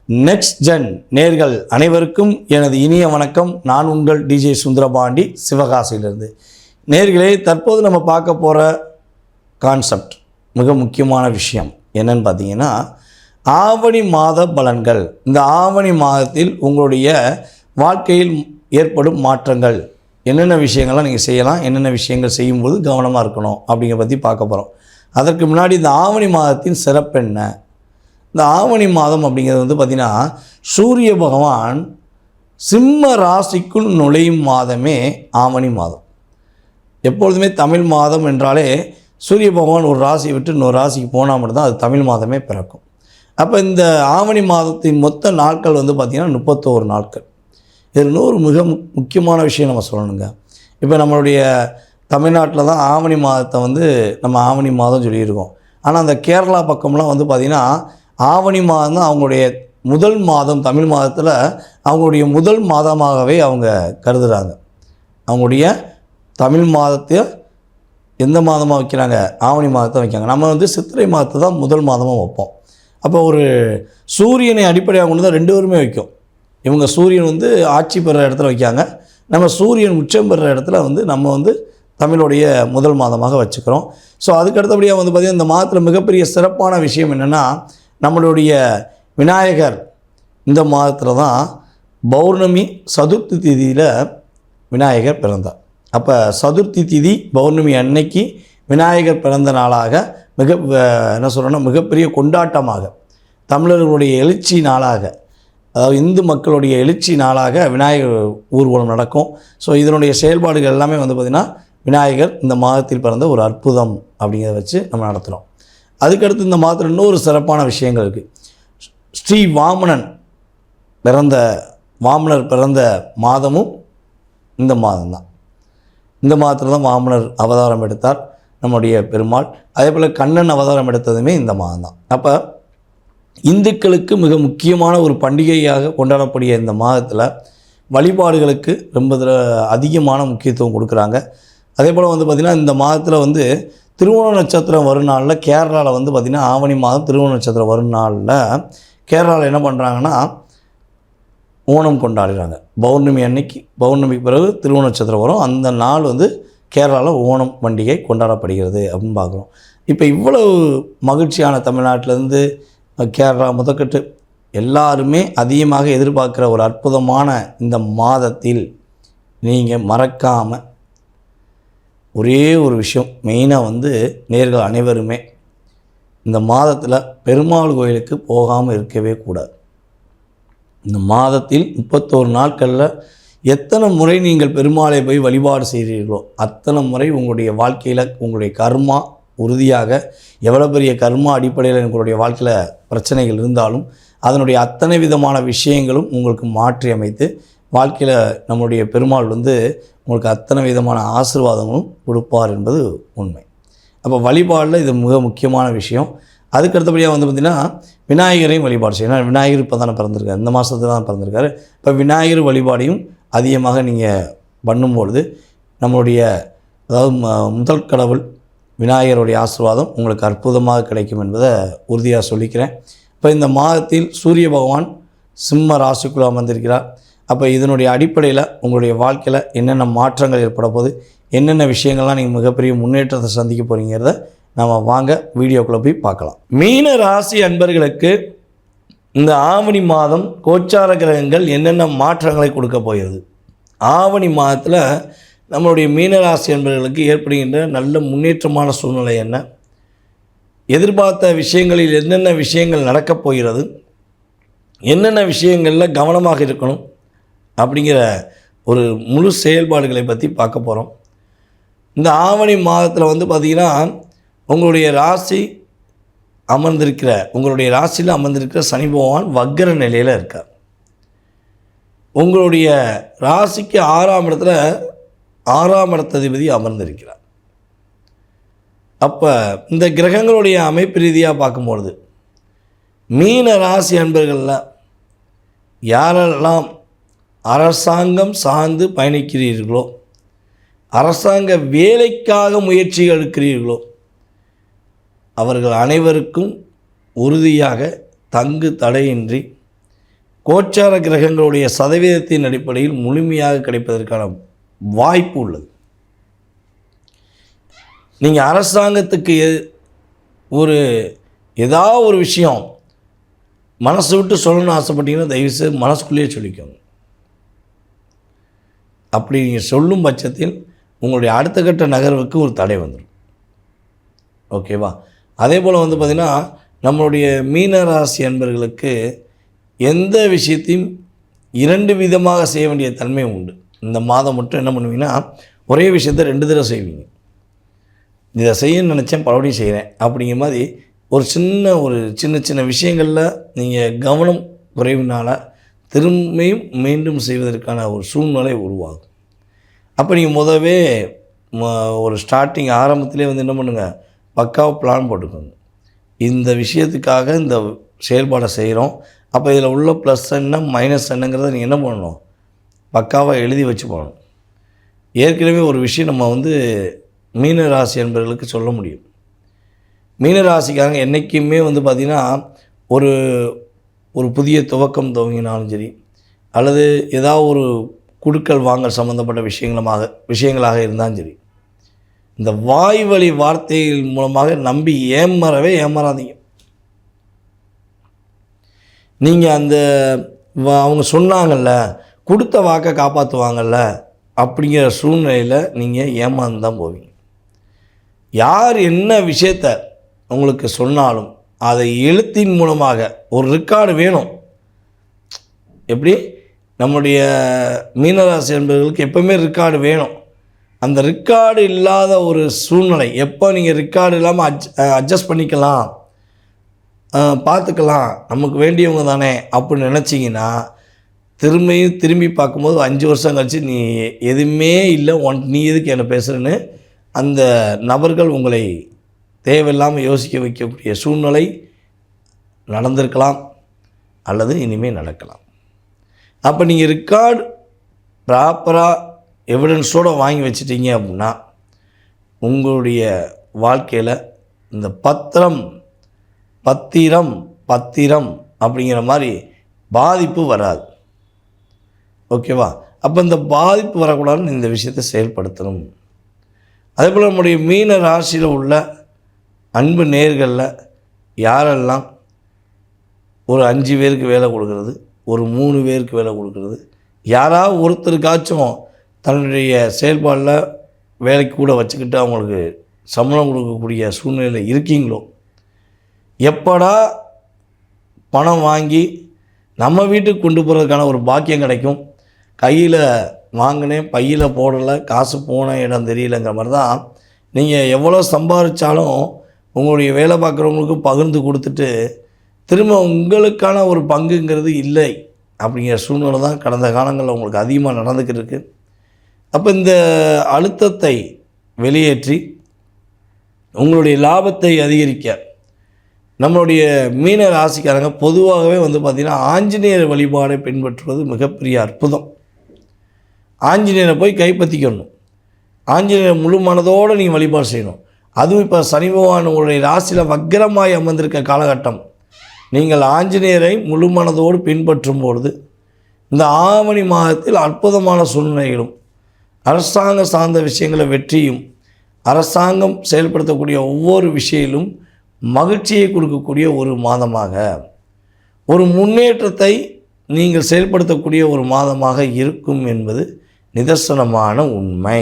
Next gen நேர்கள் அனைவருக்கும் எனது இனிய வணக்கம். நான் உங்கள் டிஜே சுந்தரபாண்டி, சிவகாசியிலிருந்து. நேர்களே, தற்போது நம்ம பார்க்க போகிற கான்செப்ட் மிக முக்கியமான விஷயம் என்னன்னு பார்த்தீங்கன்னா, ஆவணி மாத பலன்கள். இந்த ஆவணி மாதத்தில் உங்களுடைய வாழ்க்கையில் ஏற்படும் மாற்றங்கள், என்னென்ன விஷயங்கள்லாம் நீங்கள் செய்யலாம், என்னென்ன விஷயங்கள் செய்யும்போது கவனமாக இருக்கணும் அப்படிங்கிற பற்றி பார்க்க போகிறோம். அதற்கு முன்னாடி இந்த ஆவணி மாதத்தின் சிறப்பு என்ன? இந்த ஆவணி மாதம் அப்படிங்கிறது பார்த்திங்கன்னா, சூரிய பகவான் சிம்ம ராசிக்குள் நுழையும் மாதமே ஆவணி மாதம். எப்பொழுதுமே தமிழ் மாதம் என்றாலே சூரிய பகவான் ஒரு ராசியை விட்டு இன்னொரு ராசிக்கு போனால் மட்டும்தான் அது தமிழ் மாதமே பிறக்கும். அப்போ இந்த ஆவணி மாதத்தின் மொத்த நாட்கள் பார்த்திங்கன்னா 31 நாட்கள். இதில் ஒரு மிக முக்கியமான விஷயம் நம்ம சொல்லணுங்க. இப்போ நம்மளுடைய தமிழ்நாட்டில் தான் ஆவணி மாதத்தை நம்ம ஆவணி மாதம் சொல்லியிருக்கோம். ஆனால் அந்த கேரளா பக்கம்லாம் பார்த்திங்கன்னா ஆவணி மாதம் தான் அவங்களுடைய முதல் மாதம். தமிழ் மாதத்தில் அவங்களுடைய முதல் மாதமாகவே அவங்க கருதுகிறாங்க. அவங்களுடைய தமிழ் மாதத்தை எந்த மாதமாக வைக்கிறாங்க? ஆவணி மாதத்தை வைக்காங்க. நம்ம சித்திரை மாதத்தை தான் முதல் மாதமாக வைப்போம். அப்போ ஒரு சூரியனை அடிப்படையாக கொண்டு தான் ரெண்டு பேருமே வைக்கும். இவங்க சூரியன் ஆட்சி பெறுற இடத்துல வைக்காங்க, நம்ம சூரியன் உச்சம் பெறுற இடத்துல நம்ம தமிழுடைய முதல் மாதமாக வச்சுக்கிறோம். ஸோ அதுக்கு அடுத்தபடியாக பார்த்திங்கன்னா இந்த மாதத்தில் மிகப்பெரிய சிறப்பான விஷயம் என்னென்னா, நம்மளுடைய விநாயகர் இந்த மாதத்தில் தான் பௌர்ணமி சதுர்த்தி திதியில் விநாயகர் பிறந்தார். அப்போ சதுர்த்தி திதி பௌர்ணமி அன்னைக்கு விநாயகர் பிறந்த நாளாக மிகப்பெரிய கொண்டாட்டமாக, தமிழர்களுடைய எழுச்சி நாளாக, அதாவது இந்து மக்களுடைய எழுச்சி நாளாக விநாயகர் ஊர்வலம் நடக்கும். ஸோ இதனுடைய செயல்பாடுகள் எல்லாமே பார்த்திங்கன்னா விநாயகர் இந்த மாதத்தில் பிறந்த ஒரு அற்புதம் அப்படிங்கிறத வச்சு நம்ம நடத்துகிறோம். அதுக்கடுத்து இந்த மாதத்தில் இன்னொரு சிறப்பான விஷயங்கள் இருக்குது. ஸ்ரீ வாமனர் பிறந்த மாதமும் இந்த மாதம்தான். இந்த மாதத்தில் தான் வாமனர் அவதாரம் எடுத்தார் நம்முடைய பெருமாள். அதே போல் கண்ணன் அவதாரம் எடுத்ததுமே இந்த மாதம்தான். அப்போ இந்துக்களுக்கு மிக முக்கியமான ஒரு பண்டிகையாக கொண்டாடக்கூடிய இந்த மாதத்தில் வழிபாடுகளுக்கு ரொம்ப அதிகமான முக்கியத்துவம் கொடுக்குறாங்க. அதே போல் பார்த்திங்கன்னா இந்த மாதத்தில் திருவோண நட்சத்திரம் வரும் நாளில் கேரளாவில் பார்த்திங்கன்னா ஆவணி மாதம் திருவோண நட்சத்திரம் வரும் நாளில் கேரளாவில் என்ன பண்ணுறாங்கன்னா ஓணம் கொண்டாடுறாங்க. பௌர்ணமி அன்னைக்கு, பௌர்ணமிக்கு பிறகு திருவோண நட்சத்திரம் வரும். அந்த நாள் கேரளாவில் ஓணம் பண்டிகை கொண்டாடப்படுகிறது அப்படின்னு பார்க்குறோம். இப்போ இவ்வளவு மகிழ்ச்சியான தமிழ்நாட்டிலேருந்து கேரளா முதற்கட்டு எல்லாருமே அதிகமாக எதிர்பார்க்குற ஒரு அற்புதமான இந்த மாதத்தில் நீங்கள் மறக்காமல் ஒரே ஒரு விஷயம் மெயினாக நேர்கள் அனைவருமே இந்த மாதத்தில் பெருமாள் கோயிலுக்கு போகாமல் இருக்கவே கூடாது. இந்த மாதத்தில் 31 நாட்களில் எத்தனை முறை நீங்கள் பெருமாளை போய் வழிபாடு செய்கிறீர்களோ அத்தனை முறை உங்களுடைய வாழ்க்கையில் உங்களுடைய கர்மா உறுதியாக, எவ்வளோ பெரிய கர்மா அடிப்படையில் உங்களுடைய வாழ்க்கையில் பிரச்சனைகள் இருந்தாலும் அதனுடைய அத்தனை விதமான விஷயங்களும் உங்களுக்கு மாற்றி அமைத்து வாழ்க்கையில் நம்முடைய பெருமாள் உங்களுக்கு அத்தனை விதமான ஆசீர்வாதங்களும் கொடுப்பார் என்பது உண்மை. அப்போ வழிபாடில் இது மிக முக்கியமான விஷயம். அதுக்கு அடுத்தபடியாக பார்த்திங்கன்னா விநாயகரையும் வழிபாடு செய்யணும். ஏன்னா விநாயகர் இப்போ தானே பிறந்திருக்காரு, இந்த மாதத்தில் தான் பிறந்திருக்காரு. இப்போ விநாயகர் வழிபாடையும் அதிகமாக நீங்கள் பண்ணும்பொழுது நம்மளுடைய முதல் கடவுள் விநாயகருடைய ஆசீர்வாதம் உங்களுக்கு அற்புதமாக கிடைக்கும் என்பதை உறுதியாக சொல்லிக்கிறேன். இப்போ இந்த மாதத்தில் சூரிய பகவான் சிம்ம ராசிக்குள்ளே அமர்ந்திருக்கிறார். அப்போ இதனுடைய அடிப்படையில் உங்களுடைய வாழ்க்கையில் என்னென்ன மாற்றங்கள் ஏற்பட போகுது, என்னென்ன விஷயங்கள்லாம் நீங்கள் மிகப்பெரிய முன்னேற்றத்தை சந்திக்க போகிறீங்கிறத நம்ம வாங்க வீடியோக்குள்ளே போய் பார்க்கலாம். மீன ராசி அன்பர்களுக்கு இந்த ஆவணி மாதம் கோச்சார கிரகங்கள் என்னென்ன மாற்றங்களை கொடுக்க போகிறது, ஆவணி மாதத்தில் நம்மளுடைய மீனராசி அன்பர்களுக்கு ஏற்படுகின்ற நல்ல முன்னேற்றமான சூழ்நிலை என்ன, எதிர்பார்த்த விஷயங்களில் என்னென்ன விஷயங்கள் நடக்கப் போகிறது, என்னென்ன விஷயங்களில் கவனமாக இருக்கணும் அப்படிங்கிற ஒரு முழு செயல்பாடுகளை பற்றி பார்க்க போகிறோம். இந்த ஆவணி மாதத்தில் பார்த்திங்கன்னா உங்களுடைய ராசியில் அமர்ந்திருக்கிற சனி பகவான் வக்ர நிலையில் இருக்கார். உங்களுடைய ராசிக்கு 6ஆம் இடத்துல 6ஆம் இடத்ததிபதி அமர்ந்திருக்கிறார். அப்போ இந்த கிரகங்களுடைய அமைப்பு ரீதியாக பார்க்கும்பொழுது மீன ராசி அன்பர்களில் யாரெல்லாம் அரசாங்கம் சார்ந்து பயணிக்கிறீர்களோ, அரசாங்க வேலைக்காக முயற்சி எடுக்கிறீர்களோ அவர்கள் அனைவருக்கும் உறுதியாக தங்கு தடையின்றி கோச்சார கிரகங்களுடைய சதவீதத்தின் அடிப்படையில் முழுமையாக கிடைப்பதற்கான வாய்ப்பு உள்ளது. நீங்கள் அரசாங்கத்துக்கு ஒரு ஏதாவது ஒரு விஷயம் மனசு விட்டு சொல்லணும்னு ஆசைப்பட்டீங்கன்னா தயவுசெய்து மனசுக்குள்ளேயே சொல்லிக்கோங்க. அப்படி நீங்கள் சொல்லும் பட்சத்தில் உங்களுடைய அடுத்த கட்ட நகர்வுக்கு ஒரு தடை வந்துடும். ஓகேவா? அதே போல் வந்து பார்த்திங்கன்னா நம்மளுடைய மீனராசி அன்பர்களுக்கு எந்த விஷயத்தையும் 2 விதமாக செய்ய வேண்டிய தன்மை உண்டு. இந்த மாதம் மட்டும் என்ன பண்ணுவீங்கன்னா, ஒரே விஷயத்தை 2 தடவை செய்வீங்க. இதை செய்யணும்னு நினச்சேன், பலபடியும் செய்கிறேன் அப்படிங்கிற மாதிரி ஒரு சின்ன சின்ன விஷயங்களில் நீங்கள் கவனம் குறைவினால் திரும்பியும் மீண்டும் செய்வதற்கான ஒரு சூழ்நிலை உருவாகும். அப்போ நீங்கள் முதவே ஒரு ஸ்டார்டிங் ஆரம்பத்திலே வந்து என்ன பண்ணுங்கள், பக்காவாக பிளான் போட்டுக்கோங்க. இந்த விஷயத்துக்காக இந்த செயல்பாடை செய்கிறோம், அப்போ இதில் உள்ள ப்ளஸ் என்ன மைனஸ் என்னங்கிறத நீங்கள் என்ன பண்ணணும், பக்காவாக எழுதி வச்சு போகணும். ஏற்கனவே ஒரு விஷயம் நம்ம வந்து மீனராசி என்பவர்களுக்கு சொல்ல முடியும். மீனராசிக்காரங்க என்றைக்குமே வந்து பார்த்திங்கன்னா ஒரு புதிய துவக்கம் துவங்கினாலும் சரி, அல்லது ஏதாவது ஒரு குடுக்கல் வாங்கல் சம்மந்தப்பட்ட விஷயங்களாக இருந்தாலும் சரி, இந்த வாய் வழி வார்த்தைகள் மூலமாக நம்பி ஏமாறாதீங்க. நீங்கள் அவங்க சொன்னாங்கல்ல, கொடுத்த வாக்கை காப்பாற்றுவாங்கல்ல, அப்படிங்கிற சூழ்நிலையில் நீங்கள் ஏமாந்து தான் போவீங்க. யார் என்ன விஷயத்தை உங்களுக்கு சொன்னாலும் அதை எழுத்தின் மூலமாக ஒரு ரெக்கார்டு வேணும். எப்படி நம்முடைய மீனராசி என்பவர்களுக்கு எப்போவுமே ரெக்கார்டு வேணும். அந்த ரெக்கார்டு இல்லாத ஒரு சூழ்நிலை, எப்போ நீங்கள் ரெக்கார்டு இல்லாமல் அட்ஜஸ்ட் பண்ணிக்கலாம், பார்த்துக்கலாம், நமக்கு வேண்டியவங்க தானே அப்படின்னு நினச்சிங்கன்னா, திரும்பி பார்க்கும்போது 5 வருஷம் கழிச்சு நீ எதுவுமே இல்லை, நீ எதுக்கு என்ன பேசுகிறேன்னு அந்த நபர்கள் உங்களை தேவையில்லாமல் யோசிக்க வைக்கக்கூடிய சூழ்நிலை நடந்திருக்கலாம், அல்லது இனிமேல் நடக்கலாம். அப்போ நீங்கள் ரெக்கார்டு ப்ராப்பராக எவிடன்ஸோடு வாங்கி வச்சிட்டீங்க அப்படின்னா உங்களுடைய வாழ்க்கையில் இந்த பத்திரம் அப்படிங்கிற மாதிரி பாதிப்பு வராது. ஓகேவா? அப்போ இந்த பாதிப்பு வரக்கூடாதுன்னு இந்த விஷயத்தை செயல்படுத்தணும். அதே போல் நம்முடைய மீன ராசியில் உள்ள அன்பு நேயர்களில் யாரெல்லாம் ஒரு 5 பேருக்கு வேலை கொடுக்கறது, ஒரு 3 பேருக்கு வேலை கொடுக்கறது, யாராவது ஒருத்தருக்காச்சும் தன்னுடைய செயல்பாடில் வேலைக்கு கூட வச்சுக்கிட்டு அவங்களுக்கு சம்பளம் கொடுக்கக்கூடிய சூழ்நிலையில் இருக்கீங்களோ, எப்படா பணம் வாங்கி நம்ம வீட்டுக்கு கொண்டு போகிறதுக்கான ஒரு பாக்கியம் கிடைக்கும், கையில் வாங்கினேன் பையில் போடலை, காசு போன இடம் தெரியலைங்கிற மாதிரி தான் நீங்கள் எவ்வளோ சம்பாதிச்சாலும் உங்களுடைய வேலை பார்க்குறவங்களுக்கு பகிர்ந்து கொடுத்துட்டு திரும்ப உங்களுக்கான ஒரு பங்குங்கிறது இல்லை அப்படிங்கிற சூழ்நிலை தான் கடந்த காலங்களில் உங்களுக்கு அதிகமாக நடந்துக்கிட்டு இருக்குது. அப்போ இந்த அழுத்தத்தை வெளியேற்றி உங்களுடைய லாபத்தை அதிகரிக்க நம்மளுடைய மீன ராசிக்காரங்க பொதுவாகவே வந்து பார்த்திங்கன்னா ஆஞ்சநேயர் வழிபாடை பின்பற்றுவது மிகப்பெரிய அற்புதம். ஆஞ்சநேயரை போய் கைப்பற்றிக்கணும். ஆஞ்சநேயர் முழு மனதோடு நீங்கள் வழிபாடு செய்யணும். அதுவும் இப்போ சனி பகவான் உங்களுடைய ராசியில் வக்கிரமாய் அமர்ந்திருக்க காலகட்டம், நீங்கள் ஆஞ்சநேயரை முழு மனதோடு பின்பற்றும் பொழுது இந்த ஆவணி மாதத்தில் அற்புதமான சூழ்நிலைகளும் அரசாங்க சார்ந்த விஷயங்களை வெற்றியும் அரசாங்கம் செயல்படுத்தக்கூடிய ஒவ்வொரு விஷயத்திலும் மகிழ்ச்சியை கொடுக்கக்கூடிய ஒரு மாதமாக, ஒரு முன்னேற்றத்தை நீங்கள் செயல்படுத்தக்கூடிய ஒரு மாதமாக இருக்கும் என்பது நிதர்சனமான உண்மை.